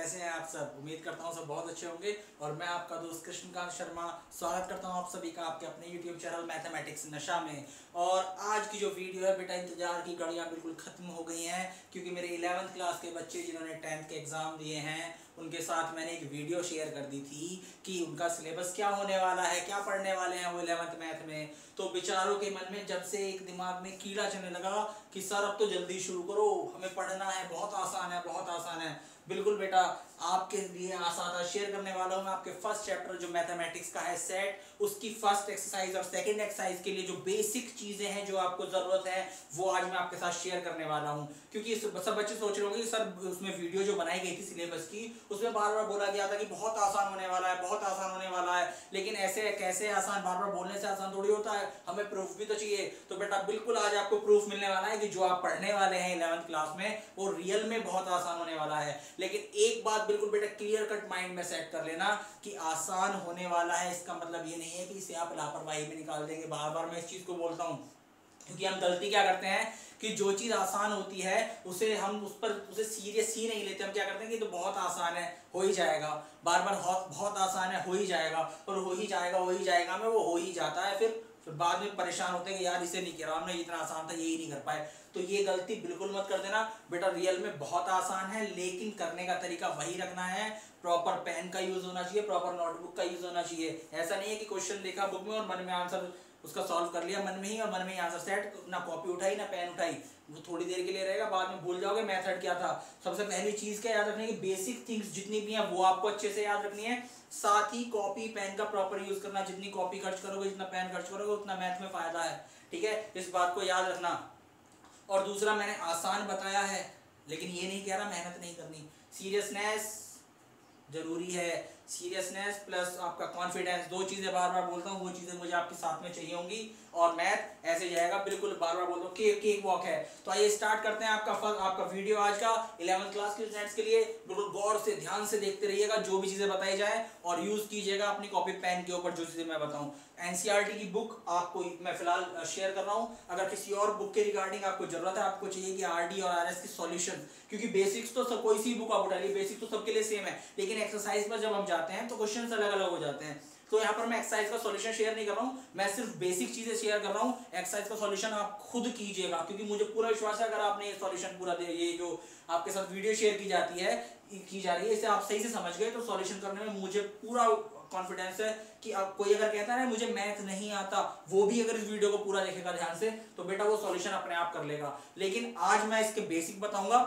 कैसे हैं आप सब। उम्मीद करता हूँ सब बहुत अच्छे होंगे और मैं आपका दोस्त कृष्णकांत शर्मा स्वागत करता हूँ आप सभी का आपके अपने YouTube चैनल मैथमेटिक्स नशा में। और आज की जो वीडियो है बेटा, इंतजार की घड़ियाँ बिल्कुल ख़त्म हो गई हैं क्योंकि मेरे 11th क्लास के बच्चे जिन्होंने 10th के एग्ज़ाम दिए हैं उनके साथ मैंने एक वीडियो शेयर कर दी थी कि उनका सिलेबस क्या होने वाला है, क्या पढ़ने वाले हैं वो 11th मैथ में। तो बेचारों के मन में जब से एक दिमाग में कीड़ा चलने लगा कि सर अब तो जल्दी शुरू करो, हमें पढ़ना है, बहुत आसान है, बहुत आसान है। बिल्कुल बेटा, आपके लिए आसान शेयर करने वाला हूँ मैं आपके फर्स्ट चैप्टर जो मैथमेटिक्स का है सेट, उसकी फर्स्ट एक्सरसाइज और सेकंड एक्सरसाइज के लिए जो बेसिक चीज़ें हैं जो आपको ज़रूरत है वो आज मैं आपके साथ शेयर करने वाला हूँ। क्योंकि सब बच्चे सोच रहे होंगे कि सर उसमें वीडियो जो बनाई गई थी सिलेबस की उसमें बार बार बोला गया था कि बहुत आसान होने वाला है, बहुत आसान होने वाला है, लेकिन ऐसे कैसे आसान, बार बार बोलने से आसान थोड़ी होता है, हमें प्रूफ भी तो चाहिए। तो बेटा बिल्कुल आज आपको प्रूफ मिलने वाला है कि जो आप पढ़ने वाले हैं 11th क्लास में वो रियल में बहुत आसान होने वाला है। लेकिन एक बात बिल्कुल बेटा क्लियर कट माइंड में सेट कर लेना कि आसान होने वाला है इसका मतलब ये नहीं है कि इसे आप लापरवाही में निकाल देंगे। बार बार मैं इस चीज़ को बोलता हूँ क्योंकि हम गलती क्या करते हैं कि जो चीज़ आसान होती है उसे हम उसे सीरियस ही नहीं लेते। हम क्या करते हैं कि तो बहुत आसान है, हो ही जाएगा, बार बार बहुत आसान है, हो ही जाएगा, और हो ही जाएगा, हो ही जाएगा में वो हो ही जाता है। फिर बाद में परेशान होते हैं कि यार इसे नहीं किया, हमने इतना आसान था यही नहीं कर पाए। तो ये गलती बिल्कुल मत कर देना बेटा, रियल में बहुत आसान है लेकिन करने का तरीका वही रखना है। प्रॉपर पेन का यूज होना चाहिए, प्रॉपर नोटबुक का यूज होना चाहिए। ऐसा नहीं है कि क्वेश्चन देखा बुक में और मन में आंसर उसका सॉल्व कर लिया मन में ही और मन में ही आंसर सेट, ना कॉपी उठाई ना पेन उठाई, वो थोड़ी देर के लिए रहेगा, बाद में भूल जाओगे मेथड क्या था। सबसे पहली चीज क्या याद रखनी है कि बेसिक थिंग्स जितनी भी हैं वो आपको अच्छे से याद रखनी है। साथ ही कॉपी पेन का प्रॉपर यूज करना, जितनी कॉपी खर्च करोगे, जितना पेन खर्च करोगे उतना मैथ में फायदा है। ठीक है, इस बात को याद रखना। और दूसरा, मैंने आसान बताया है लेकिन ये नहीं कह रहा मेहनत नहीं करनी। सीरियसनेस जरूरी है, सीरियसनेस प्लस आपका कॉन्फिडेंस, दो चीजें बार बार बोलता हूँ, वो चीजें मुझे आपके साथ में चाहिए होंगी और मैथ ऐसे जाएगा। बिल्कुल बार बार बोलता हूँ केक वॉक है। तो आइए स्टार्ट करते हैं आपका वीडियो आज का 11th क्लास के स्टूडेंट्स के लिए। बिल्कुल गौर से ध्यान से देखते रहिएगा जो भी चीजें बताई जाए और यूज कीजिएगा अपनी कॉपी पेन के ऊपर जो चीजें मैं बताऊँ। एनसीईआरटी की बुक आपको मैं फिलहाल शेयर कर रहा हूँ। अगर किसी और बुक के रिगार्डिंग आपको जरूरत है, आपको चाहिए कि आरडी और आरएस की सॉल्यूशन, क्योंकि बेसिक्स तो सब कोई सी बुक आप उठा ली, बेसिक तो सबके लिए सेम है, लेकिन एक्सरसाइज पर जब हम जाते हैं तो क्वेश्चंस अलग अलग हो जाते हैं। तो यहाँ पर मैं एक्सरसाइज का सॉल्यूशन शेयर नहीं कर रहा हूँ, मैं सिर्फ बेसिक चीजें शेयर कर रहा हूँ। एक्सरसाइज का सॉल्यूशन आप खुद कीजिएगा क्योंकि मुझे पूरा विश्वास है अगर आपने ये सॉल्यूशन पूरा दे, ये जो आपके साथ वीडियो शेयर की जा रही है इसे आप सही से समझ गए तो सॉल्यूशन करने में मुझे पूरा कॉन्फिडेंस है कि आप कोई अगर कहता है ना मुझे मैथ नहीं आता, वो भी अगर इस वीडियो को पूरा देखेगा ध्यान से तो बेटा वो सॉल्यूशन अपने आप कर लेगा। लेकिन आज मैं इसके बेसिक बताऊंगा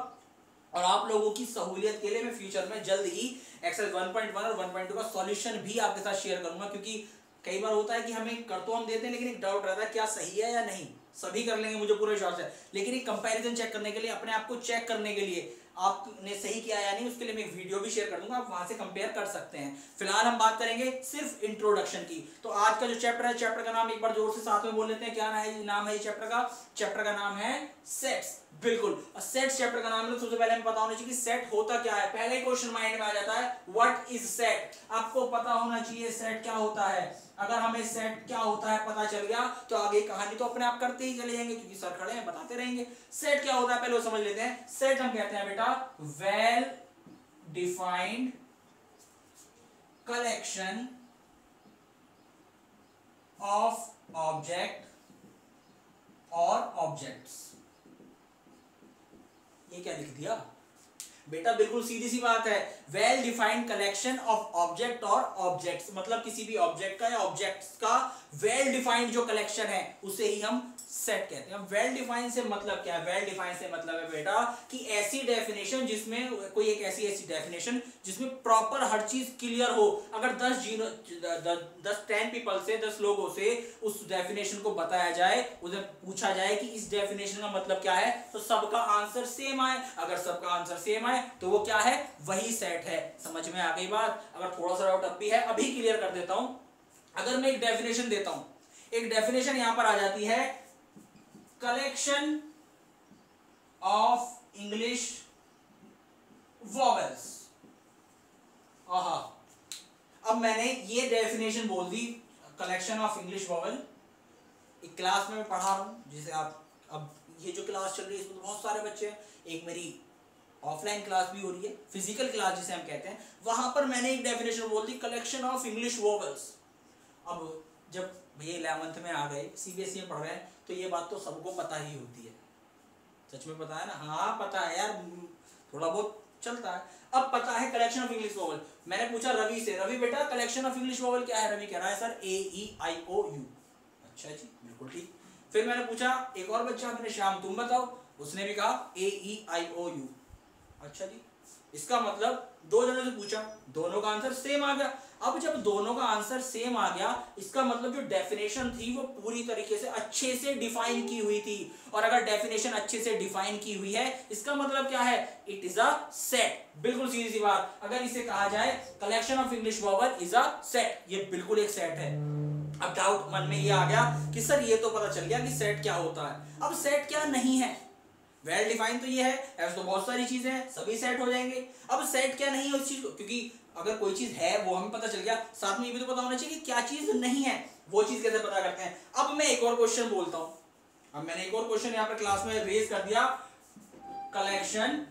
और आप लोगों की सहूलियत के लिए मैं फ्यूचर में जल्द ही एक्सेल 1.1 और 1.2 का सॉल्यूशन भी आपके साथ शेयर करूंगा। क्योंकि कई बार होता है कि हमें कर तो हम देते हैं लेकिन एक डाउट रहता है क्या सही है या नहीं। सभी कर लेंगे मुझे पूरा विश्वास है, लेकिन एक कंपैरिजन चेक करने के लिए, अपने आप को चेक करने के लिए आपने सही किया या नहीं, उसके लिए मैं एक वीडियो भी शेयर कर दूंगा, आप वहां से कंपेयर कर सकते हैं। फिलहाल हम बात करेंगे सिर्फ इंट्रोडक्शन की। तो आज का जो चैप्टर है, चैप्टर का नाम एक बार जोर से साथ में बोल लेते हैं, क्या नाम है चैप्टर का नाम है सेट्स। बिल्कुल, सेट्स चैप्टर का नाम है। सबसे पहले हमें पता होना चाहिए कि सेट होता क्या है। पहले ही क्वेश्चन माइंड में आ जाता है व्हाट इज सेट। आपको पता होना चाहिए सेट क्या होता है। अगर हमें सेट क्या होता है पता चल गया तो आगे कहानी तो अपने आप करते ही चले जाएंगे क्योंकि सर खड़े हैं बताते रहेंगे। सेट क्या होता है पहले वो समझ लेते हैं। सेट हम कहते हैं बेटा well defined collection of object और ऑब्जेक्ट्स। ये क्या लिख दिया बेटा, बिल्कुल सीधी सी बात है। Well defined collection of object और ऑब्जेक्ट्स, मतलब किसी भी ऑब्जेक्ट का या ऑब्जेक्ट्स का वेल डिफाइंड जो कलेक्शन है उसे ही हम सेट कहते हैं। वेल डिफाइंड से मतलब क्या है? वेल डिफाइंड से मतलब है बेटा कि ऐसी डेफिनेशन जिसमें कोई एक ऐसी डेफिनेशन जिसमें प्रॉपर हर चीज क्लियर हो। अगर 10 पीपल से, 10 लोगों से उस डेफिनेशन को बताया जाए, उसे पूछा जाए कि इस डेफिनेशन का मतलब क्या है, तो सबका आंसर सेम आए। अगर सबका आंसर सेम आए तो वो क्या है? वही सेट है। समझ में आ गई बात? अगर थोड़ा सा डाउट अब भी है, अभी क्लियर कर देता हूं। अगर मैं एक डेफिनेशन देता हूं, एक डेफिनेशन यहां पर आ जाती है कलेक्शन ऑफ इंग्लिश वॉवेल्स। आहा, अब मैंने ये डेफिनेशन बोल दी कलेक्शन ऑफ इंग्लिश वॉवेल। एक क्लास में मैं पढ़ा रहा हूं जिसे आप, अब ये जो क्लास चल रही है इसमें तो बहुत सारे बच्चे हैं। एक मेरी ऑफलाइन क्लास भी हो रही है, फिजिकल क्लास जिसे हम कहते हैं, वहां पर मैंने एक डेफिनेशन बोल दी, कलेक्शन ऑफ इंग्लिश वोवेल्स। अब जब भैया 11th में आ गए, सीबीएसई में पढ़ रहे हैं, तो ये बात तो सबको पता ही होती है। सच में पता है ना? हाँ पता है यार, थोड़ा बहुत चलता है। अब पता है कलेक्शन ऑफ इंग्लिश वोवेल। मैंने पूछा रवि से, रवि बेटा कलेक्शन ऑफ इंग्लिश वोवेल क्या है? रवि कह रहा है सर AEIOU। अच्छा जी, बिल्कुल ठीक। फिर मैंने पूछा एक और बच्चा, मैंने श्याम तुम बताओ, उसने भी कहा AEIOU। अच्छा जी, इसका मतलब दो जनों से पूछा, दोनों का आंसर सेम आ गया। अब जब दोनों का आंसर सेम आ गया, इसका मतलब जो डेफिनेशन थी वो पूरी तरीके से अच्छे से डिफाइन की हुई थी। और अगर डेफिनेशन अच्छे से डिफाइन की हुई है, इसका मतलब क्या है? It is a set. बिल्कुल सीधी सी बात, अगर इसे कहा जाए collection of English vowel is a set, ये बिल्कुल एक सेट है। अब डाउट मन में ये आ गया कि सर ये तो पता चल गया कि सेट क्या होता है, अब सेट क्या नहीं है? वेल डिफाइन तो ये है, ऐसे तो बहुत सारी चीजें हैं, सभी सेट हो जाएंगे। अब सेट क्या नहीं है उस चीज को, क्योंकि अगर कोई चीज है वो हमें पता चल गया, साथ में ये भी तो पता होना चाहिए कि क्या चीज नहीं है, वो चीज कैसे पता करते हैं। अब मैं एक और क्वेश्चन बोलता हूं, अब मैंने एक और क्वेश्चन यहाँ पे क्लास में रेज कर दिया, collection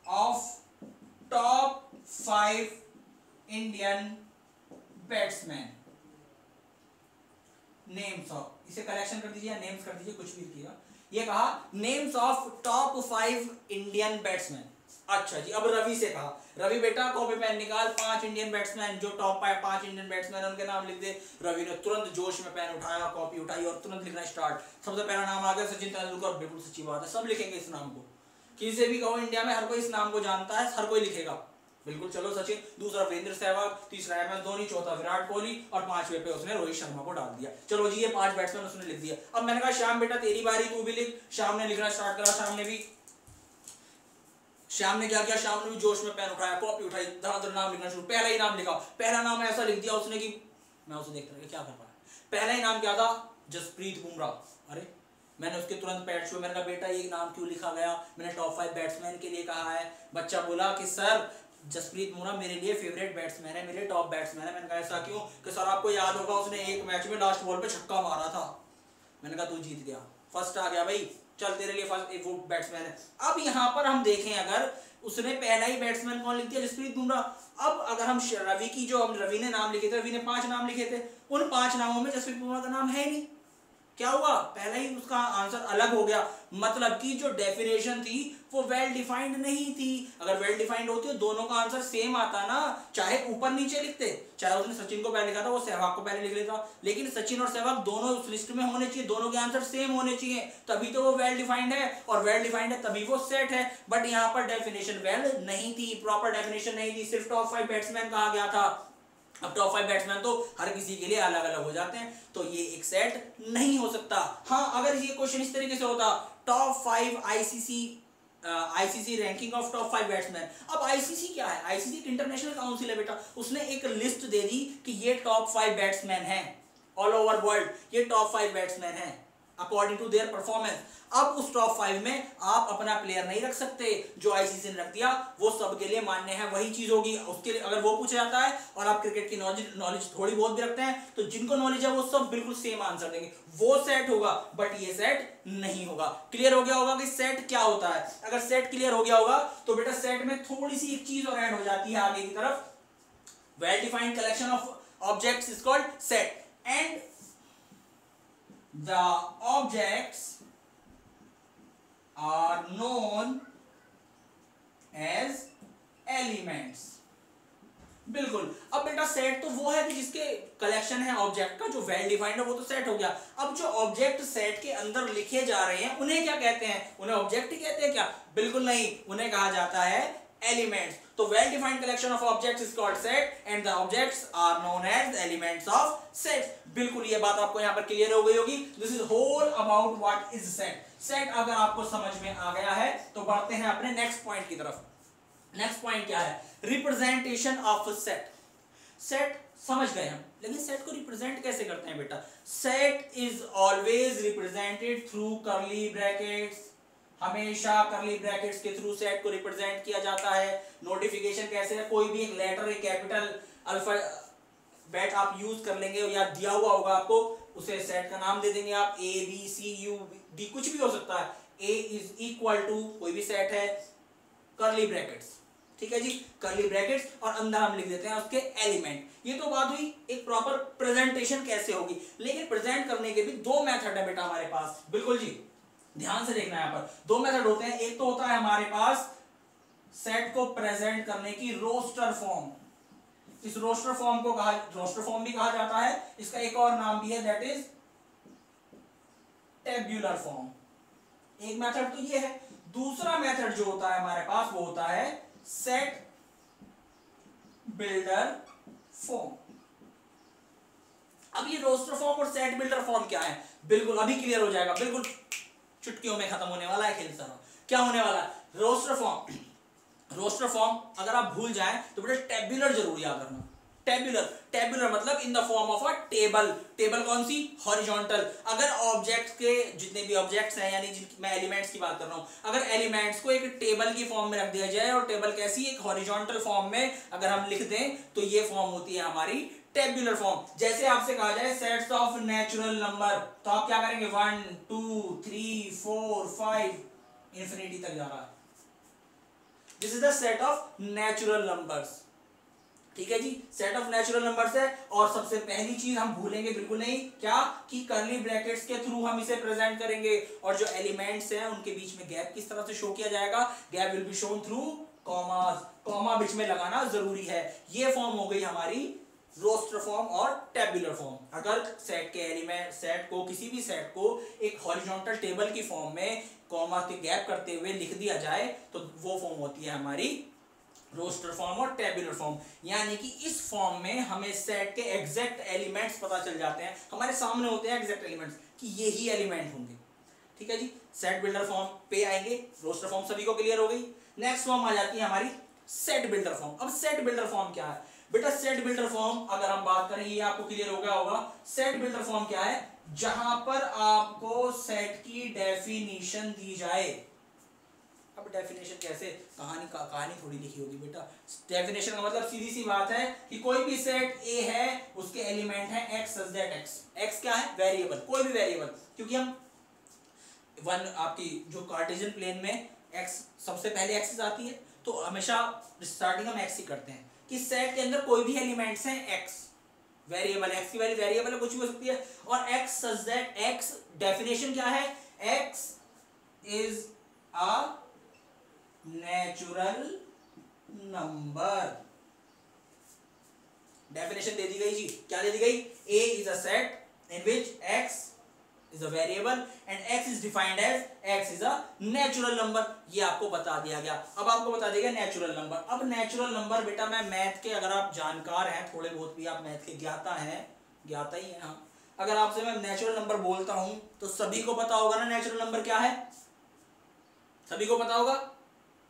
of top 5 Indian batsman, names of, इसे कलेक्शन कर दीजिए या नेम्स कर दीजिए, कुछ भी किया। ये कहा names of top 5 Indian batsman. अच्छा जी, अब रवि से कहा, रवि बेटा कॉपी पेन निकाल, 5 इंडियन बैट्समैन जो टॉप 5 इंडियन बैट्समैन उनके नाम लिख दे। रवि ने तुरंत जोश में पेन उठाया, कॉपी उठाई और तुरंत लिखना स्टार्ट। सबसे पहला नाम आ गया सचिन तेंदुलकर। बिल्कुल सच्ची बात है, सब लिखेंगे इस नाम को, किसी भी कहो इंडिया में हर कोई इस नाम को जानता है, हर कोई लिखेगा। बिल्कुल, चलो सचिन। दूसरा वीरेंद्र सहवाग, तीसरा MS धोनी, चौथा विराट कोहली और 5वें पे उसने रोहित शर्मा को डाल दिया। चलो जी, ये 5 बैट्समैन उसने लिख दिया। अब मैंने कहा श्याम बेटा तेरी बारी, तू भी लिख। श्याम ने लिखना स्टार्ट करा। श्याम ने क्या किया? श्याम ने भी जोश में पेन उठाया, कॉपी उठाई, धड़ाधड़ नाम लिखना शुरू। पहला ही नाम लिखा, पहला नाम ऐसा लिख दिया उसने कि मैं उसे देखता रहा क्या कर रहा है। पहला ही नाम क्या था? जसप्रीत बुमराह। अरे मैंने उसके तुरंत पैड शो, मैंने कहा बेटा ये नाम क्यों लिखा गया? मैंने टॉप 5 बैट्समैन के लिए कहा है। बच्चा बोला कि सर जसप्रीत बुमराह मेरे लिए फेवरेट बैट्समैन है, मेरे टॉप बैट्समैन है। मैंने कहा ऐसा क्यों? कि सर आपको याद होगा उसने एक मैच में लास्ट बॉल पे छक्का मारा था। मैंने कहा तू जीत गया, फर्स्ट आ गया भाई, चल तेरे लिए फर्स्ट एक वो बैट्समैन है। अब यहाँ पर हम देखें, अगर उसने पहला ही बैट्समैन कौन लिख दिया? जसप्रीत बुमराह। अब अगर हम रवि की जो रवि ने नाम लिखे थे, रवि ने 5 नाम लिखे थे, उन 5 नामों में जसप्रीत बुमराह का नाम है नहीं। क्या हुआ? पहला ही उसका आंसर अलग हो गया। मतलब कि जो डेफिनेशन थी वो वेल डिफाइंड नहीं थी। अगर वेल डिफाइंड होती तो दोनों का आंसर सेम आता ना, चाहे ऊपर नीचे लिखते, चाहे उसने सचिन को पहले लिखा था वो सहवाग को पहले लिख लेता, लेकिन सचिन और सहवाग दोनों उस लिस्ट में होने चाहिए, दोनों के आंसर सेम होने चाहिए, तभी तो वो वेल डिफाइंड है। और वेल डिफाइंड है तभी वो सेट है। बट यहाँ पर डेफिनेशन वेल नहीं थी, प्रॉपर डेफिनेशन नहीं थी, सिर्फ टॉप 5 बैट्समैन कहा गया था। अब टॉप 5 बैट्समैन तो हर किसी के लिए अलग अलग हो जाते हैं, तो ये एक सेट नहीं हो सकता। हाँ, अगर ये क्वेश्चन इस तरीके से होता, top 5 ICC ranking of top 5 batsman. अब आईसीसी क्या है? आईसीसी इंटरनेशनल काउंसिल है बेटा, उसने एक लिस्ट दे दी कि ये टॉप 5 बैट्समैन हैं ऑल ओवर वर्ल्ड, ये टॉप 5 बैट्समैन हैं अकॉर्डिंग टू देयर परफॉर्मेंस। अब उस टॉप 5 में आप अपना प्लेयर नहीं रख सकते, जो आईसीसी ने रख दिया वो सबके लिए मान्य है, वही चीज होगी। उसके लिए अगर वो पूछा जाता है और आप क्रिकेट की नॉलेज थोड़ी बहुत भी रखते हैं, तो जिनको नॉलेज है वो सब बिल्कुल सेम आंसर देंगे, वो सेट होगा। बट ये सेट नहीं होगा। क्लियर हो गया होगा कि सेट क्या होता है? अगर सेट क्लियर हो गया होगा तो बेटा सेट में थोड़ी सी एक चीज और ऐड हो जाती है आगे की तरफ, well defined collection of objects is called set, and the objects are known as elements। बिल्कुल। अब बेटा सेट तो वो है कि जिसके कलेक्शन है ऑब्जेक्ट का, जो वेल डिफाइंड है वो तो सेट हो गया। अब जो ऑब्जेक्ट सेट के अंदर लिखे जा रहे हैं उन्हें क्या कहते हैं? उन्हें ऑब्जेक्ट ही कहते हैं क्या? बिल्कुल नहीं, उन्हें कहा जाता है एलिमेंट्स। तो well defined collection of objects is called set and the objects are known as elements of set. बिल्कुल, ये बात आपको यहां पर क्लियर हो गई होगी। This is whole about what is set. Set अगर आपको समझ में आ गया है तो बढ़ते हैं अपने नेक्स्ट पॉइंट की तरफ। नेक्स्ट पॉइंट क्या है? Representation of set. सेट समझ गए हम, लेकिन सेट को रिप्रेजेंट कैसे करते हैं बेटा? Set is always represented through करली ब्रैकेट्स। हमेशा करली ब्रैकेट्स के थ्रू सेट को रिप्रेजेंट किया जाता है। नोटिफिकेशन कैसे है? कोई भी एक लेटर, एक कैपिटल अल्फाबेट आप यूज कर लेंगे या दिया हुआ होगा आपको, उसे सेट का नाम दे देंगे आप, A B C U D, कुछ भी हो सकता है। ए इज इक्वल टू कोई भी सेट है, कर्ली ब्रैकेट्स, ठीक है जी, कर्ली ब्रैकेट्स, और अंदर हम लिख देते हैं उसके एलिमेंट। ये तो बात हुई एक प्रॉपर प्रेजेंटेशन कैसे होगी, लेकिन प्रेजेंट करने के भी दो मेथड है बेटा हमारे पास, बिल्कुल जी ध्यान से देखना है। यहाँ पर दो मेथड होते हैं, एक तो होता है हमारे पास सेट को प्रेजेंट करने की रोस्टर फॉर्म, इस रोस्टर फॉर्म को रोस्टर फॉर्म भी कहा जाता है, इसका एक और नाम भी है, दैट इज टेब्यूलर फॉर्म। एक मेथड तो ये है। दूसरा मेथड जो होता है हमारे पास वो होता है सेट बिल्डर फॉर्म। अब ये रोस्टर फॉर्म और सेट बिल्डर फॉर्म क्या है, बिल्कुल अभी क्लियर हो जाएगा, बिल्कुल चुटकियों में खत्म होने वाला है खेल सारा। क्या होने वाला है, रोस्टर फॉर्म, रोस्टर फॉर्म अगर आप भूल जाएं तो बेटा टेब्यूलर जरूर याद रखना। टेब्यूलर, टेब्यूलर मतलब in the form of a table. Table कौन सी, हॉरिजॉन्टल। अगर ऑब्जेक्ट्स के जितने भी ऑब्जेक्ट्स हैं, यानी मैं एलिमेंट्स की बात कर रहा हूं, अगर एलिमेंट्स को एक टेबल की फॉर्म में रख दिया जाए, और टेबल कैसी, एक हॉरिजॉन्टल फॉर्म में अगर हम लिख दें, तो ये फॉर्म होती है हमारी टेब्यूलर फॉर्म। जैसे आपसे कहा जाए सेट्स ऑफ नेचुरल नंबर, तो आप क्या करेंगे, 1 2 3 4 5 इंफिनिटी तक जा रहा है, this is the set of natural numbers, ठीक है जी, सेट ऑफ नेचुरल नंबर्स है। और सबसे पहली चीज हम भूलेंगे बिल्कुल नहीं, क्या, कि कर्ली ब्रैकेट्स के थ्रू हम इसे प्रेजेंट करेंगे, और जो एलिमेंट्स हैं उनके बीच में गैप किस तरह से शो किया जाएगा, gap will be shown through commas, comma बीच में लगाना जरूरी है। ये फॉर्म हो गई हमारी रोस्टर फॉर्म और टेब्यूलर फॉर्म। अगर सेट के एलिमेंट, सेट को, किसी भी सेट को एक हॉरिजॉन्टल टेबल की फॉर्म में कॉमा के गैप करते हुए लिख दिया जाए, तो वो फॉर्म होती है हमारी रोस्टर फॉर्म और टेब्यूलर फॉर्म। यानी कि इस फॉर्म में हमें सेट के एग्जैक्ट एलिमेंट्स पता चल जाते हैं, हमारे सामने होते हैं एग्जैक्ट एलिमेंट्स कि ये ही एलिमेंट होंगे, ठीक है जी। सेट बिल्डर फॉर्म पे आएंगे, रोस्टर फॉर्म सभी को क्लियर हो गई। नेक्स्ट फॉर्म आ जाती है हमारी सेट बिल्डर फॉर्म। अब सेट बिल्डर फॉर्म क्या है बेटा, सेट बिल्डर फॉर्म अगर हम बात करें, ये आपको क्लियर हो गया होगा। सेट बिल्डर फॉर्म क्या है, जहां पर आपको सेट की डेफिनेशन दी जाए। अब डेफिनेशन कैसे, कहानी थोड़ी लिखी होगी बेटा। डेफिनेशन का मतलब सीधी सी बात है कि कोई भी सेट ए है, उसके एलिमेंट है x such that x. X क्या है, वेरिएबल, कोई भी वेरिएबल, क्योंकि हम वन आपकी जो कार्टेशियन प्लेन में एक्स सबसे पहले एक्सिस आती है, तो हमेशा स्टार्टिंग हम एक्स ही करते हैं कि सेट के अंदर कोई भी एलिमेंट्स हैं एक्स, वेरिएबल, एक्स की वैल्यू वेरिएबल है, कुछ भी हो सकती है। और X such that X, definition क्या है, X is a natural number. Definition दे दी गई जी, क्या दे दी गई, A is a set in which X is a variable and x is defined as x is a natural number। ये आपको बता दिया गया। अब आपको बता दिया गया नेचुरल नंबर। अब नेचुरल नंबर बेटा, मैं मैथ के, अगर आप जानकार हैं, थोड़े बहुत भी आप मैथ के ज्ञाता हैं, ज्ञाता ही है हाँ, अगर आपसे मैं नेचुरल नंबर बोलता हूं तो सभी को पता होगा ना नेचुरल नंबर क्या है, सभी को पता होगा,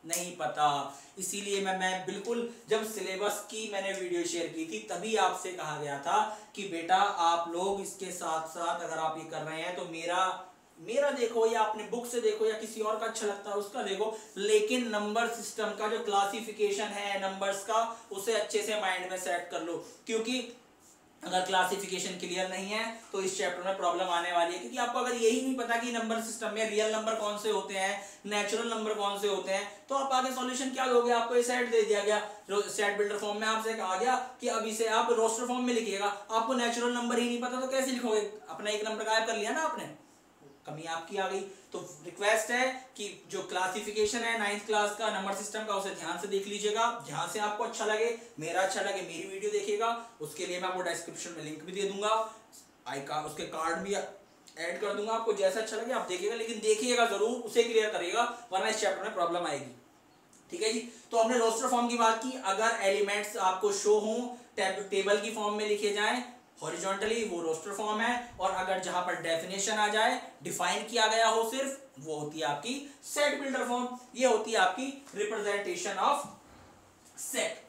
नहीं पता। इसीलिए मैं बिल्कुल, जब सिलेबस की मैंने वीडियो शेयर की थी तभी आपसे कहा गया था कि बेटा आप लोग इसके साथ साथ अगर आप ये कर रहे हैं तो मेरा देखो, या अपने बुक से देखो, या किसी और का अच्छा लगता है उसका देखो, लेकिन नंबर सिस्टम का जो क्लासिफिकेशन है नंबर्स का, उसे अच्छे से माइंड में सेट कर लो। क्योंकि अगर क्लासिफिकेशन क्लियर नहीं है तो इस चैप्टर में प्रॉब्लम आने वाली है। क्योंकि आपको अगर यही नहीं पता कि नंबर सिस्टम में रियल नंबर कौन से होते हैं, नेचुरल नंबर कौन से होते हैं, तो आप आगे सॉल्यूशन क्या दोगे। आपको ये सेट दे दिया गया, सेट बिल्डर फॉर्म में आपसे कहा गया कि अब इसे आप रोस्टर फॉर्म में लिखिएगा। आपको नेचुरल नंबर ही नहीं पता तो कैसे लिखोगे, अपना एक नंबर गायब कर लिया ना आपने, कमी आपकी आ गई। तो रिक्वेस्ट है कि जो क्लासिफिकेशन है 9th क्लास का नंबर सिस्टम का, उसे ध्यान से देख लीजिएगा। जहां से आपको अच्छा लगे, मेरा अच्छा लगे, मेरी वीडियो देखिएगा। उसके लिए मैं आपको डिस्क्रिप्शन में लिंक भी दे दूंगा, उसके कार्ड भी ऐड कर दूंगा। आपको जैसा अच्छा लगे आप देखिएगा, लेकिन देखिएगा जरूर, उसे क्लियर करिएगा, वरना इस चैप्टर में प्रॉब्लम आएगी। ठीक है जी। तो हमने रोस्टर फॉर्म की बात की। अगर एलिमेंट्स आपको शो हो, टेबल की फॉर्म में लिखे जाएं हॉरिजॉन्टली, वो रोस्टर फॉर्म है। और अगर जहां पर डेफिनेशन आ जाए, डिफाइन किया गया हो सिर्फ, वो होती है आपकी सेट बिल्डर फॉर्म। ये होती है आपकी रिप्रेजेंटेशन ऑफ सेट।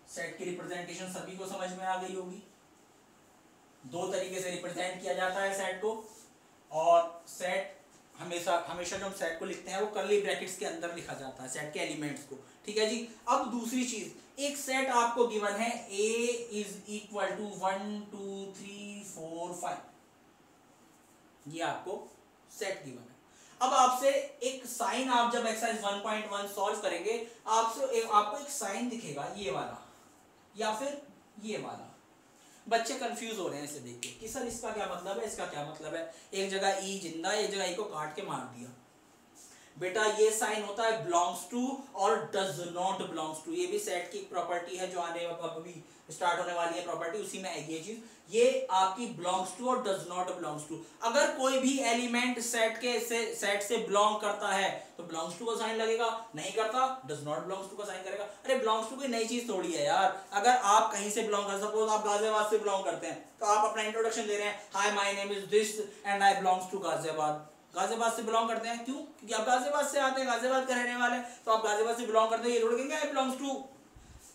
सेट की रिप्रेजेंटेशन सभी को समझ में आ गई होगी। दो तरीके से रिप्रेजेंट किया जाता है सेट को, और सेट हमेशा जो हम सेट को लिखते हैं वो कर्ली ब्रैकेट्स के अंदर लिखा जाता है, सेट के एलिमेंट्स को। ठीक है जी। अब दूसरी चीज, एक सेट आपको गिवन है, A इज इक्वल टू 1 2 3 4 5, ये आपको सेट गिवन है। अब आपसे एक साइन, आप जब एक्सरसाइज 1.1 सॉल्व करेंगे आपको एक साइन दिखेगा ये वाला या फिर ये वाला। बच्चे कंफ्यूज हो रहे हैं इसे देख के कि सर इसका क्या मतलब है, इसका क्या मतलब है। एक जगह ई जिंदा, एक जगह ई को काट के मार दिया। बेटा ये साइन होता है बिलोंग्स टू और डज नॉट बिलोंग्स टू। ये भी सेट की एक प्रॉपर्टी है जो आने अभी स्टार्ट होने वाली है प्रॉपर्टी, उसी में आएगी ये चीज। ये आपकी बिलोंग्स टू और डज नॉट बिलोंग्स टू। अगर कोई भी एलिमेंट सेट से बिलोंग करता है तो बिलोंग्स टू का साइन लगेगा, नहीं करता डज नॉट बिलोंग्स टू का साइन करेगा। अरे बिलोंग्स टू कोई नई चीज थोड़ी है यार। अगर आप कहीं से बिलोंग कर, सपोज आप गाजियाबाद से बिलोंग करते हैं तो आप अपना इंट्रोडक्शन दे रहे हैं, hi my name is this and I belongs to Ghaziabad. Ghaziabad से बिलोंग करते हैं, क्यों? क्योंकि आप गाजियाबाद से आते हैं, गाजियाबाद के रहने वाले, तो आप गाजियाबाद से बिलोंग करते हैं। ये थोड़ी कहेंगे I belongs to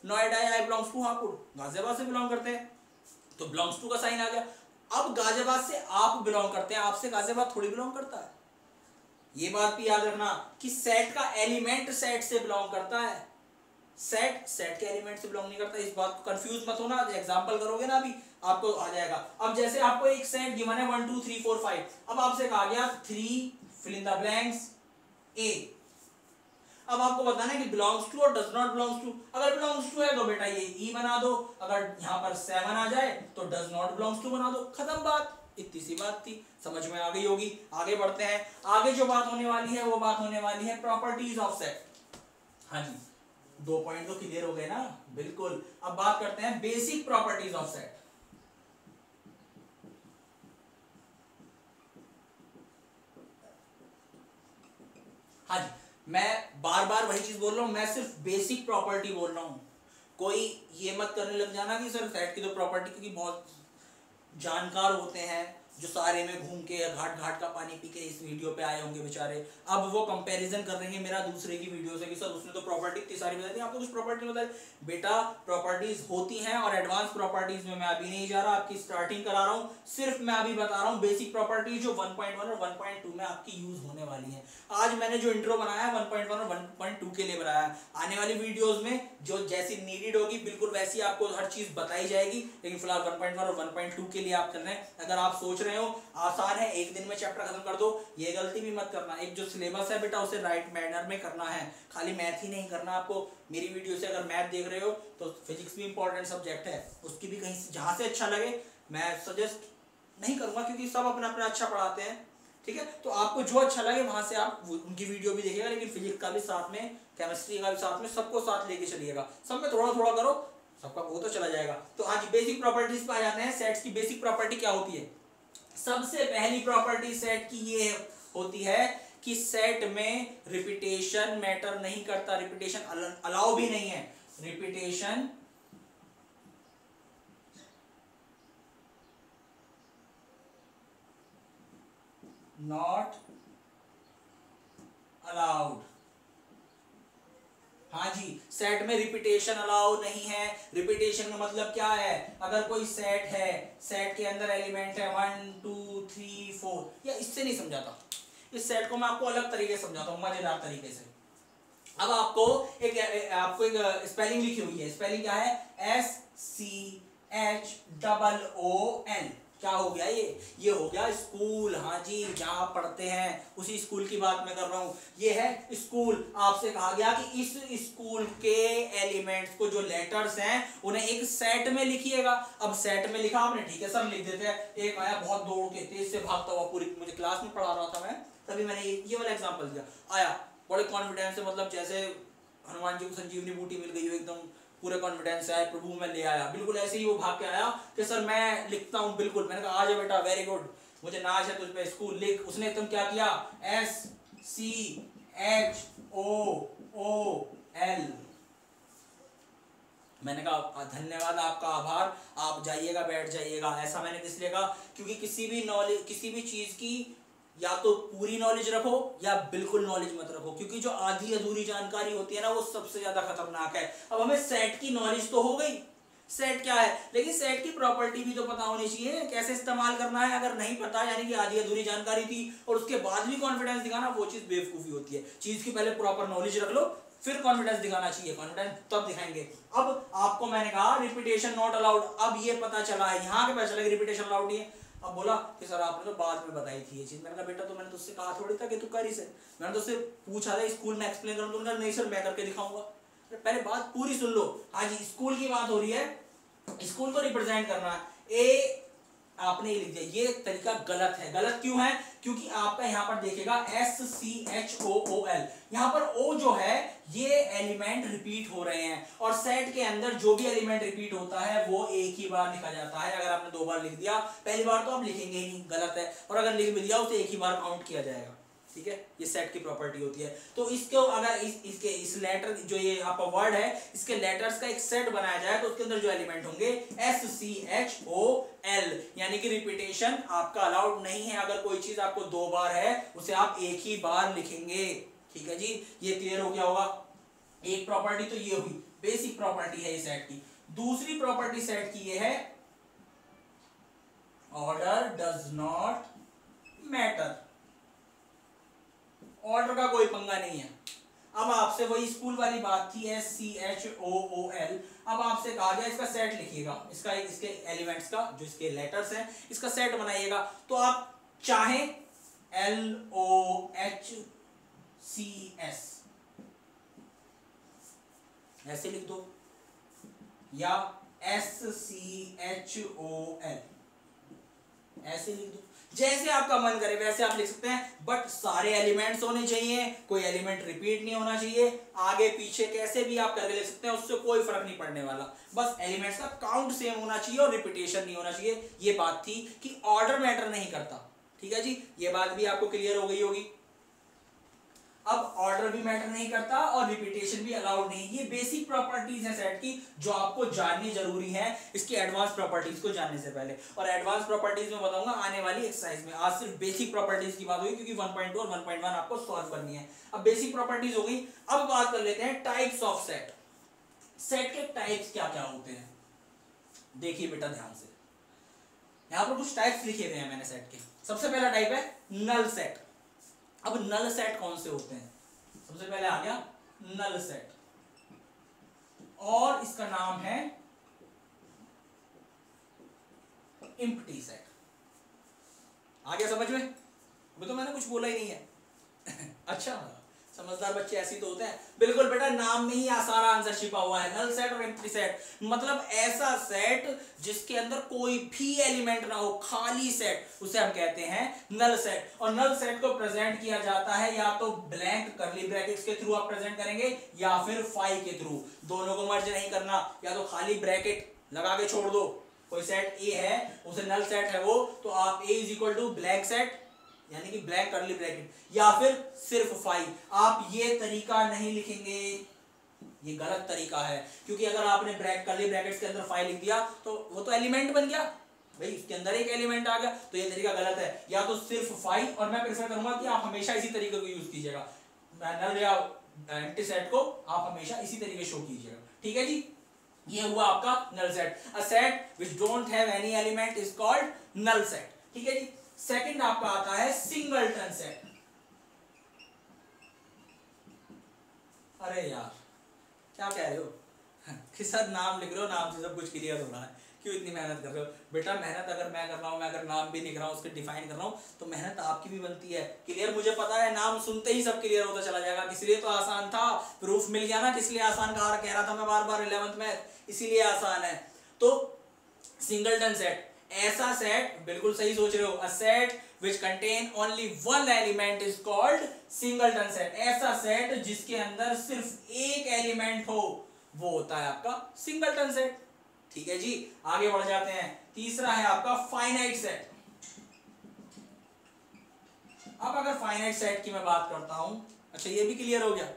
Noida, I belongs to Hapur. Ghaziabad से बिलोंग करते हैं तो बिलोंग्स टू का साइन आ गया। अब गाजियाबाद से आप बिलोंग करते हैं, आपसे गाजियाबाद थोड़ी बिलोंग करता है। ये बात भी याद रखना कि सेट का एलिमेंट सेट से बिलोंग करता है, सेट के एलिमेंट से बिलोंग नहीं करता। इस बात को कंफ्यूज मत होना, एग्जांपल करोगे ना अभी आपको आ जाएगा। अब जैसे आपको एक सेट गिवन है 1 2 3 4 5, अब आपसे कहा गया 3 fill in the blanks A. अब आपको बताना है कि बिलोंग्स टू और डज नॉट बिलोंग्स टू। अगर बिलोंग्स टू है तो बेटा ये ई बना दो, अगर यहां पर 7 आ जाए तो डज नॉट बिलोंग्स टू बना दो, खत्म बात। इतनी सी बात थी, समझ में आ गई होगी। आगे बढ़ते हैं, आगे जो बात होने वाली है वो बात होने वाली है प्रॉपर्टीज ऑफ सेट। हाँ जी, 2 पॉइंट तो क्लियर हो गए ना, बिल्कुल। अब बात करते हैं बेसिक प्रॉपर्टीज ऑफ सेट। हाँ जी, मैं बार बार वही चीज बोल रहा हूं, मैं सिर्फ बेसिक प्रॉपर्टी बोल रहा हूं। कोई ये मत करने लग जाना कि सर सेट की तो प्रॉपर्टी, क्योंकि बहुत जानकार होते हैं जो सारे में घूम के घाट घाट का पानी पी के इस वीडियो पे आए होंगे बेचारे। अब वो कंपैरिजन कर रहे हैं मेरा दूसरे की वीडियो से कि सर उसने तो प्रॉपर्टी इतनी सारी बता दी, आपको कुछ प्रॉपर्टी बताई। बेटा प्रॉपर्टीज होती हैं और एडवांस प्रॉपर्टीज में मैं अभी नहीं जा रहा, आपकी स्टार्टिंग करा रहा हूँ। सिर्फ मैं अभी बता रहा हूँ बेसिक प्रॉपर्टीज जो 1.1 और 1.2 में आपकी यूज होने वाली है। आज मैंने जो इंट्रो बनाया है 1.1 और 1.2 के लिए बनाया है। आने वाली वीडियोज में जो जैसी नीडेड होगी बिल्कुल वैसी आपको हर चीज बताई जाएगी, लेकिन फिलहाल 1.1 और 1.2 के लिए आप कर रहे हैं। अगर आप सोच रहे हो आसान है एक दिन में चैप्टर खत्म कर दो, ये गलती भी मत करना। एक जो सिलेबस है बेटा उसे राइट मैनर में करना है, खाली मैथ ही नहीं करना आपको। मेरी वीडियो से अगर मैथ देख रहे हो तो फिजिक्स भी इंपॉर्टेंट सब्जेक्ट है, उसकी भी कहीं से जहां से अच्छा लगे मैं सजेस्ट नहीं करूंगा, क्योंकि सब अपना अपना अच्छा पढ़ाते हैं, ठीक है। तो आपको जो अच्छा लगे वहां से आप उनकी वीडियो भी देखिएगा, लेकिन फिजिक्स का भी साथ में, केमिस्ट्री का भी साथ में, सबको साथ लेके चलिएगा। सब में थोड़ा थोड़ा करो, सबका वो तो चला जाएगा। तो आज बेसिक प्रॉपर्टीज पे आ जाते हैं। सेट्स की बेसिक प्रॉपर्टी क्या होती है? सबसे पहली प्रॉपर्टी सेट की ये होती है कि सेट में रिपीटेशन मैटर नहीं करता, रिपीटेशन अलाउ भी नहीं है। Repetition not allowed. हाँ जी, सेट में रिपीटेशन अलाउ नहीं है। रिपीटेशन का मतलब क्या है? अगर कोई सेट है, सेट के अंदर एलिमेंट है 1 2 3 4, या इससे नहीं समझाता, इस सेट को मैं आपको अलग तरीके से समझाता हूँ, मजेदार तरीके से। अब आपको एक स्पेलिंग लिखी हुई है, स्पेलिंग क्या है? SCHOOL। क्या हो गया ये हो गया स्कूल। हाँ जी, जहां आप पढ़ते हैं उसी स्कूल की बात मैं कर रहा हूं। ये है स्कूल। आपसे कहा गया कि इस स्कूल के एलिमेंट्स को, जो लेटर्स हैं, उन्हें एक सेट में लिखिएगा। अब सेट में लिखा आपने, ठीक है, सब लिख देते हैं। एक आया बहुत दौड़ के तेज से भागता हुआ, पूरी मुझे क्लास में पढ़ा रहा था मैं, तभी मैंने ये वाला एग्जाम्पल दिया। आया बड़े कॉन्फिडेंस से, मतलब जैसे हनुमान जी को संजीवनी बूटी मिल गई हो, एकदम पूरे कॉन्फिडेंस से आया, प्रभु मैं ले आया। बिल्कुल ऐसे ही वो भाग के आया कि सर मैं लिखता हूँ। बिल्कुल, मैंने कहा आ जा बेटा, वेरी गुड, मुझे नाज है तुझ पे, स्कूल लिख। उसने तुम क्या किया? SCHOOL। मैंने कहा धन्यवाद, आपका आभार, आप जाइएगा, बैठ जाइएगा। ऐसा मैंने किस लिए कहा? क्योंकि किसी भी नॉलेज, किसी भी चीज की या तो पूरी नॉलेज रखो या बिल्कुल नॉलेज मत रखो, क्योंकि जो आधी अधूरी जानकारी होती है ना, वो सबसे ज्यादा खतरनाक है। अब हमें सेट की नॉलेज तो हो गई, सेट क्या है, लेकिन सेट की प्रॉपर्टी भी तो पता होनी चाहिए, कैसे इस्तेमाल करना है। अगर नहीं पता, यानी कि आधी अधूरी जानकारी थी और उसके बाद भी कॉन्फिडेंस दिखाना, वो चीज बेवकूफी होती है। चीज की पहले प्रॉपर नॉलेज रख लो, फिर कॉन्फिडेंस दिखाना चाहिए। कॉन्फिडेंस तब दिखाएंगे। अब आपको मैंने कहा रिपीटेशन नॉट अलाउड। अब ये पता चला है, यहाँ के पता चला कि रिपीटेशन अलाउड नहीं है। अब बोला कि सर आपने तो बाद में बताई थी ये चीज। मैंने कहा बेटा तो मैंने तुझसे कहा थोड़ी था कि तू कर ही से, मैंने तो उससे पूछा था स्कूल में एक्सप्लेन करूँ, तुमने कहा नहीं सर मैं करके दिखाऊंगा। पहले बात पूरी सुन लो। हाँ जी, स्कूल की बात हो रही है, स्कूल को रिप्रेजेंट करना है। ए आपने ये लिख दिया, ये तरीका गलत है। गलत क्यों है? क्योंकि आपका यहां पर देखेगा SCHOOL, यहां पर O जो है ये एलिमेंट रिपीट हो रहे हैं, और सेट के अंदर जो भी एलिमेंट रिपीट होता है वो एक ही बार लिखा जाता है। अगर आपने 2 बार लिख दिया, पहली बार तो आप लिखेंगे ही नहीं, गलत है, और अगर लिख भी दिया उसे एक ही बार काउंट किया जाएगा। ठीक है, ये सेट की प्रॉपर्टी होती है। तो इसको अगर इस लेटर जो ये आपका वर्ड है, इसके लेटर्स का एक सेट बनाया जाए तो उसके अंदर जो एलिमेंट होंगे SCHOL, यानी कि रिपीटेशन आपका अलाउड नहीं है। अगर कोई चीज आपको 2 बार है उसे आप एक ही बार लिखेंगे। ठीक है जी, ये क्लियर हो गया होगा। एक प्रॉपर्टी तो ये हुई, बेसिक प्रॉपर्टी है इस सेट की। दूसरी प्रॉपर्टी सेट की ये है order does not matter. Order का कोई पंगा नहीं है। अब आपसे वही स्कूल वाली बात थी SCHOOL, अब आपसे कहा गया इसका सेट लिखिएगा, इसके एलिमेंट्स का जो इसके लेटर्स हैं इसका सेट बनाइएगा। तो आप चाहें LOHCS ऐसे लिख दो, या SCHOL ऐसे लिख दो, जैसे आपका मन करे वैसे आप लिख सकते हैं। बट सारे एलिमेंट्स होने चाहिए, कोई एलिमेंट रिपीट नहीं होना चाहिए। आगे पीछे कैसे भी आप करके लिख सकते हैं, उससे कोई फर्क नहीं पड़ने वाला। बस एलिमेंट्स का काउंट सेम होना चाहिए और रिपीटेशन नहीं होना चाहिए। ये बात थी कि ऑर्डर मैटर नहीं करता। ठीक है जी, ये बात भी आपको क्लियर हो गई होगी। अब ऑर्डर भी मैटर नहीं करता और रिपीटेशन भी अलाउड नहीं। ये बेसिक प्रॉपर्टीज हैं सेट की जो आपको जाननी जरूरी है इसकी एडवांस प्रॉपर्टीज को जानने से पहले। और एडवांस प्रॉपर्टीज में बताऊंगा आने वाली एक्सरसाइज में। आज सिर्फ बेसिक प्रॉपर्टीज की बात हुई क्योंकि 1.2 और 1.1 आपको सॉल्व करनी है। अब बेसिक प्रॉपर्टीज हो गई, अब बात कर लेते हैं टाइप्स ऑफ सेट। सेट के टाइप्स क्या क्या होते हैं, देखिए बेटा ध्यान से। यहां पर कुछ टाइप्स लिखे हुए हैं मैंने सेट के। सबसे पहला टाइप है नल सेट। अब नल सेट कौन से होते हैं? सबसे पहले आ गया नल सेट, और इसका नाम है एम्प्टी सेट। आ गया समझ में? अभी तो मैंने कुछ बोला ही नहीं है। अच्छा, समझदार बच्चे ऐसे तो होते हैं। बिल्कुल बेटा, नाम में ही सारा आंसर छिपा हुआ है। नल सेट और एम्प्टी सेट मतलब ऐसा सेट जिसके अंदर कोई भी एलिमेंट ना हो, खाली सेट, उसे हम कहते हैं नल सेट। और नल सेट को प्रेजेंट किया जाता है या तो ब्लैंक कर्ली ब्रैकेट्स के थ्रू आप प्रेजेंट करेंगे या फिर फाई के थ्रू। दोनों को मर्ज नहीं करना, या तो खाली ब्रैकेट लगा के छोड़ दो। कोई सेट ए है, उसे नल सेट है वो, तो आप A = ब्लैक सेट यानी कि ब्लैक कर्ली ब्रैकेट, या फिर सिर्फ फाई। आप ये तरीका नहीं लिखेंगे, ये गलत तरीका है। क्योंकि अगर आपने कर्ली ब्रैकेट्स के अंदर फाई लिख दिया तो वो तो एलिमेंट बन गया भाई, इसके अंदर एक एलिमेंट आ गया, तो ये तरीका गलत है। या तो सिर्फ फाई, और मैं प्रेफर करूंगा कि आप हमेशा इसी तरीके को यूज कीजिएगा। नल या एम्प्टी सेट को आप हमेशा इसी तरीके शो कीजिएगा। ठीक है जी, ये हुआ आपका null set. A set which don't have any element is called null set. ठीक है जी। सेकंड आपका आता है सिंगलटन सेट। अरे यार क्या कह रहे हो कि सर नाम लिख रहे हो, नाम से सब कुछ क्लियर हो रहा है, क्यों इतनी मेहनत कर रहे हो? बेटा मेहनत अगर मैं कर रहा हूँ, मैं अगर नाम भी लिख रहा हूँ, उसके डिफाइन कर रहा हूँ, तो मेहनत आपकी भी बनती है। क्लियर मुझे पता है, नाम सुनते ही सब क्लियर होता चला जाएगा। इसलिए तो आसान था, प्रूफ मिल गया ना, किसलिए आसान कह रहा था मैं बार बार 11th में, इसीलिए आसान है। तो सिंगलटन सेट ऐसा सेट, बिल्कुल सही सोच रहे हो, a set which contain only one element is called singleton set। ऐसा सेट जिसके अंदर सिर्फ एक एलिमेंट हो वो होता है आपका सिंगलटन सेट। ठीक है जी, आगे बढ़ जाते हैं। तीसरा है आपका फाइनाइट सेट। अब अगर फाइनाइट सेट की मैं बात करता हूं, अच्छा ये भी क्लियर हो गया।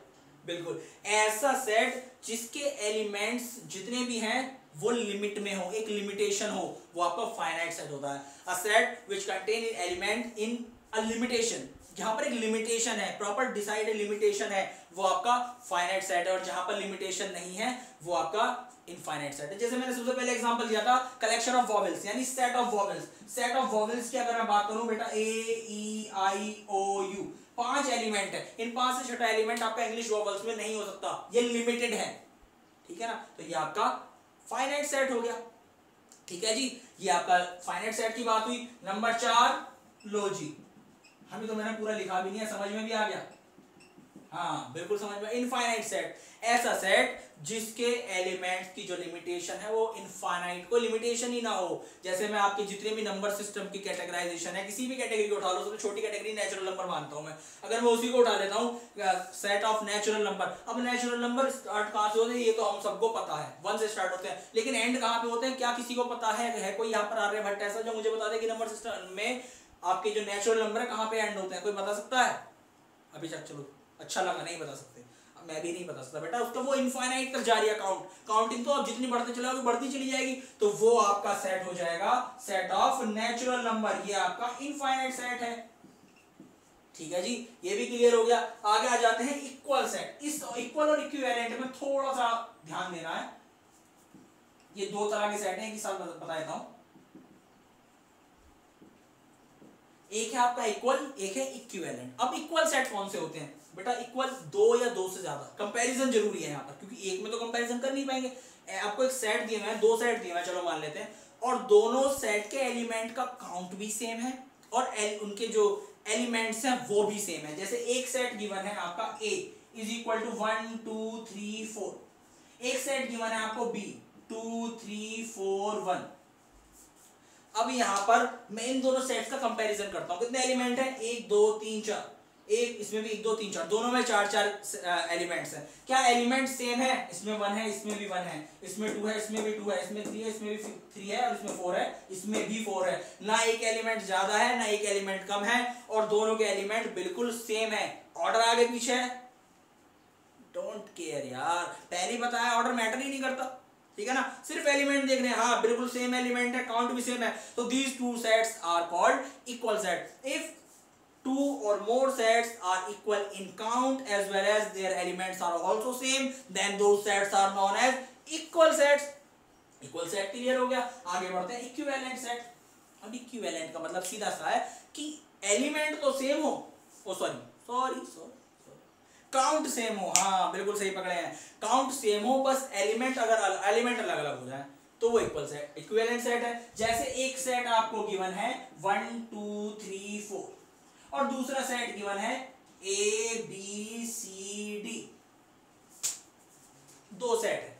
बिल्कुल ऐसा सेट जिसके एलिमेंट्स जितने भी हैं वो लिमिट में हो, एक लिमिटेशन हो, वो आपका फाइनाइट सेट होता है। अ set which contain an element in a limitation, जहां पर एक लिमिटेशन है, प्रॉपर डिसाइडेड लिमिटेशन है, वो आपका फाइनाइट सेट है। और जहां पर लिमिटेशन नहीं है वो आपका इनफाइनाइट सेट है। जैसे मैंने सबसे पहले एग्जांपल दिया था कलेक्शन ऑफ वॉवेल्स यानी set of vowels. Set of vowels की अगर मैं बात करूं बेटा A E I O U 5 element है, इन 5 से छठा एलिमेंट आपका इंग्लिश वॉवेल्स में नहीं हो सकता, ये लिमिटेड है। ठीक है ना, तो ये आपका फाइनाइट सेट हो गया। ठीक है जी, ये आपका फाइनाइट सेट की बात हुई। नंबर 4 लो जी, अभी तो मैंने पूरा लिखा भी नहीं है, समझ में भी आ गया? हाँ बिल्कुल समझ में। इनफाइनाइट सेट, ऐसा सेट जिसके एलिमेंट्स की जो लिमिटेशन है वो इनफाइनाइट, को लिमिटेशन ही ना हो। जैसे मैं आपके जितने भी नंबर सिस्टम की कैटेगराइजेशन है, किसी भी कैटेगरी को उठा लो, सबसे छोटी कैटेगरी नेचुरल नंबर मानता हूं मैं, अगर मैं उसी को उठा लेता हूँ सेट ऑफ नेचुरल नंबर। अब नेचुरल नंबर स्टार्ट कहाँ से होते हैं ये तो हम सबको पता है, 1 से स्टार्ट होते हैं, लेकिन एंड कहाँ पे होते हैं क्या किसी को पता है कोई यहाँ पर आर्यभट्ट ऐसा जो मुझे बता दे कि नंबर सिस्टम में आपके जो नेचुरल नंबर है कहाँ पे एंड होते हैं? कोई बता सकता है अभी तक? चलो अच्छा लगा, नहीं बता सकते, मैं भी नहीं बता सकता बेटा। उसका वो इनफाइनाइट तक जारी है काउंटिंग, तो अब जितनी बढ़ते चलोगे बढ़ती चली जाएगी, तो वो आपका सेट हो जाएगा सेट ऑफ नेचुरल नंबर, ये आपका इनफाइनाइट सेट है। ठीक है जी, ये भी क्लियर हो गया। आगे आ जाते हैं इक्वल सेट। इस इक्वल और इक्विवेलेंट में थोड़ा सा ध्यान देना है, ये दो तरह के सेट हैं, एक साथ बता देता हूं। एक है आपका इक्वल, एक है इक्विवेलेंट। अब इक्वल सेट कौन से होते हैं बेटा? इक्वल 2 या 2 से ज्यादा, कंपैरिजन जरूरी है यहाँ पर, क्योंकि एक में तो कंपैरिजन कर नहीं पाएंगे। आपको एक सेट दिया है, 2 सेट दिए हैं, चलो मान लेते हैं, और दोनों सेट के एलिमेंट का काउंट भी सेम है और उनके जो एलिमेंट्स हैं वो भी सेम है। जैसे एक सेट गिवन है आपका A इज इक्वल टू 1 2 3 4, एक सेट गिवन है आपको B 2 3 4 1। अब यहाँ पर मैं इन दोनों सेट्स का कंपैरिजन करता हूँ, कितने एलिमेंट हैं? 1 2 3 4, एक इसमें भी 1 2 3 4, दोनों में 4 4 एलिमेंट्स हैं। क्या एलिमेंट सेम है? इसमें 1 है, इसमें भी 1 है, इसमें 2 है, इसमें भी 2 है, इसमें 3 है, इसमें भी 3 है, और इसमें 4 है, इसमें भी 4 है। ना एक एलिमेंट ज्यादा है ना एक एलिमेंट कम है, और दोनों के एलिमेंट बिल्कुल सेम है। ऑर्डर आगे पीछे है, डोंट केयर यार, पहले ही बताया ऑर्डर मैटर ही नहीं करता, ठीक है ना, सिर्फ एलिमेंट देख रहे हैं। हाँ बिल्कुल सेम एलिमेंट है, काउंट भी सेम है, तो these two sets are called equal set. If 2 or more sets are equal in count as well as their elements are also same, then those sets are known as equal sets. Equal set clear हो गया। आगे बढ़ते हैं equivalent set. अब equivalent का मतलब सीधा सा है कि एलिमेंट तो सेम हो, सॉरी काउंट सेम हो। हाँ बिल्कुल सही पकड़े हैं, काउंट सेम हो, बस एलिमेंट अगर एलिमेंट अलग अलग हो जाए तो वो इक्वल सेट इक्विवेलेंट सेट है। जैसे एक सेट आपको गिवन है 1 2 3 4 और दूसरा सेट गिवन है A B C D, दो सेट है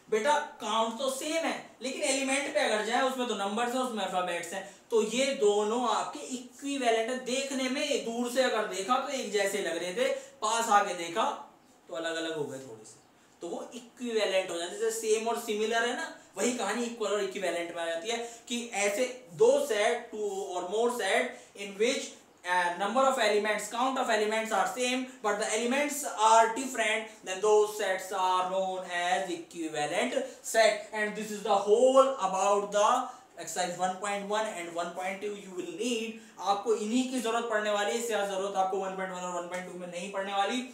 बेटा, काउंट तो सेम है, लेकिन एलिमेंट पे अगर जाए उसमें तो नंबर्स हैं, उसमें अल्फाबेट्स हैं, तो ये दोनों आपके इक्विवेलेंट है। देखने में दूर से अगर देखा तो एक जैसे लग रहे थे, पास आके देखा तो अलग अलग हो गए थोड़े से, तो वो इक्विवेलेंट हो जाते हैं। जैसे सेम और सिमिलर है ना, वही कहानी इक्वल और इक्विवेलेंट में आ जाती है कि ऐसे दो set, 2 or more set in which number of elements, count of elements are same but the elements are different, then those sets are known as equivalent set. And this is the whole about the exercise 1.1 and 1.2 you will need. आपको इन्हीं की जरूरत पड़ने वाली है, इससे ज्यादा जरूरत आपको 1.1 और 1.2 में नहीं पड़ने वाली।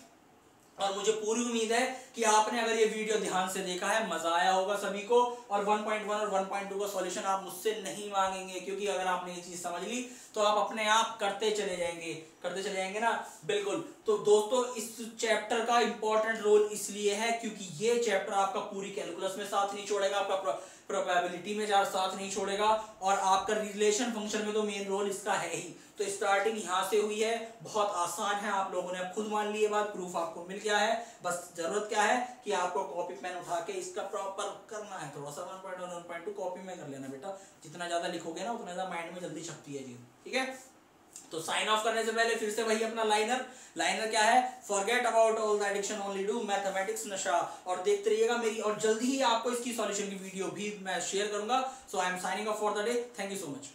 और मुझे पूरी उम्मीद है कि आपने अगर ये वीडियो ध्यान से देखा है, मजा आया होगा सभी को, और 1.1 और 1.2 का सॉल्यूशन आप मुझसे नहीं मांगेंगे, क्योंकि अगर आपने ये चीज समझ ली तो आप अपने आप करते चले जाएंगे ना, बिल्कुल। तो दोस्तों इस चैप्टर का इंपॉर्टेंट रोल इसलिए है क्योंकि ये चैप्टर आपका पूरी कैलकुलस में साथ नहीं छोड़ेगा, आपका प्रोबेबिलिटी में साथ नहीं छोड़ेगा, और आपका रिलेशन फंक्शन में तो मेन रोल इसका है ही। तो स्टार्टिंग यहाँ से हुई है, बहुत आसान है, आप लोगों ने खुद मान ली ये बात, प्रूफ आपको मिल गया है। बस जरूरत क्या है कि आपको कॉपी पेन उठा के इसका प्रॉपर करना है, थोड़ा सा 1.1 1.2 कॉपी में कर लेना बेटा, जितना ज्यादा लिखोगे ना उतना ज्यादा माइंड में जल्दी छपती है चीज, ठीक है। तो साइन ऑफ करने से पहले फिर से वही अपना लाइनर क्या है? Forget about all the addiction, only do mathematics नशा। और देखते रहिएगा मेरी, और जल्दी ही आपको इसकी सॉल्यूशन की वीडियो भी मैं शेयर करूंगा। So I am signing off for the day, thank you so much.